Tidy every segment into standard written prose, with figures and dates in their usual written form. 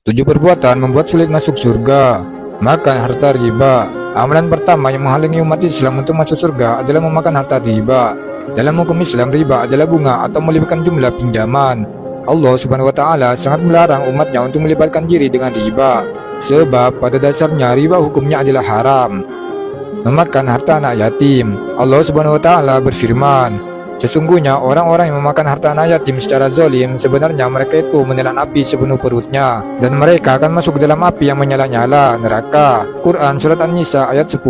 7 perbuatan membuat sulit masuk surga. Makan harta riba. Amalan pertama yang menghalangi umat Islam untuk masuk surga adalah memakan harta riba. Dalam hukum Islam, riba adalah bunga atau melibatkan jumlah pinjaman. Allah Subhanahu wa Ta'ala sangat melarang umatnya untuk melibatkan diri dengan riba, sebab pada dasarnya riba hukumnya adalah haram. Memakan harta anak yatim. Allah Subhanahu wa Ta'ala berfirman, sesungguhnya orang-orang yang memakan harta anak yatim secara zalim, sebenarnya mereka itu menelan api sepenuh perutnya, dan mereka akan masuk ke dalam api yang menyala-nyala, neraka. Quran Surat An-Nisa ayat 10.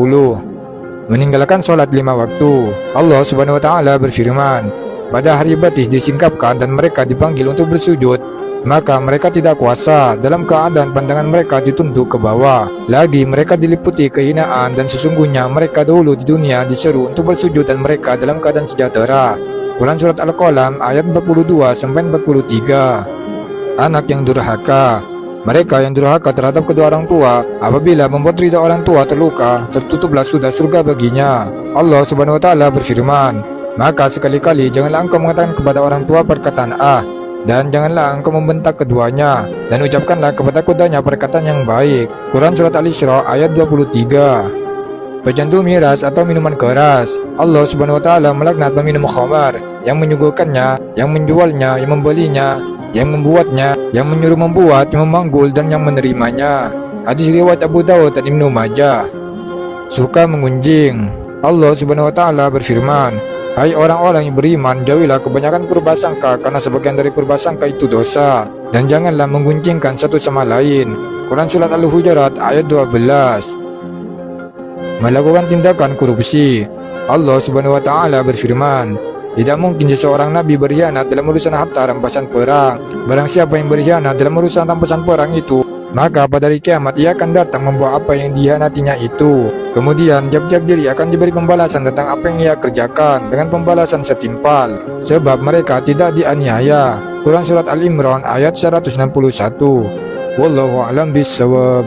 Meninggalkan sholat 5 waktu. Allah Subhanahu wa Ta'ala berfirman, pada hari batis disingkapkan dan mereka dipanggil untuk bersujud, maka mereka tidak kuasa dalam keadaan pandangan mereka ditunduk ke bawah. Lagi mereka diliputi kehinaan, dan sesungguhnya mereka dahulu di dunia diseru untuk bersujud dan mereka dalam keadaan sejahtera. Quran Surat Al-Qalam ayat 42-43. Anak yang durhaka. Mereka yang durhaka terhadap kedua orang tua, apabila membuat lidah orang tua terluka, tertutuplah sudah surga baginya. Allah Subhanahu wa Ta'ala berfirman, maka sekali-kali janganlah engkau mengatakan kepada orang tua perkataan "ah", dan janganlah engkau membentak keduanya, dan ucapkanlah kepada keduanya perkataan yang baik. Quran Surat Al-Isra ayat 23. Pecandu miras atau minuman keras. Allah Subhanahu wa Ta'ala melaknat peminum khamar, yang menyuguhkannya, yang menjualnya, yang membelinya, yang membuatnya, yang menyuruh membuat, yang memanggul, dan yang menerimanya. Hadis riwayat Abu Dawud dan Ibnu Majah. Suka mengunjing. Allah Subhanahu wa Ta'ala berfirman, hai orang-orang yang beriman, jauhilah kebanyakan prasangka, karena sebagian dari prasangka itu dosa, dan janganlah menggunjingkan satu sama lain. Quran Surat Al-Hujurat ayat 12. Melakukan tindakan korupsi. Allah Subhanahu wa Ta'ala berfirman, tidak mungkin seseorang nabi berkhianat dalam urusan harta rampasan perang. Barang siapa yang berkhianat dalam urusan rampasan perang itu, maka pada hari kiamat ia akan datang membawa apa yang dikhianatinya itu. Kemudian tiap-tiap diri akan diberi pembalasan tentang apa yang ia kerjakan, dengan pembalasan setimpal, sebab mereka tidak dianiaya. Quran Surat Al-Imran ayat 161. Wallahu a'lam bishawab.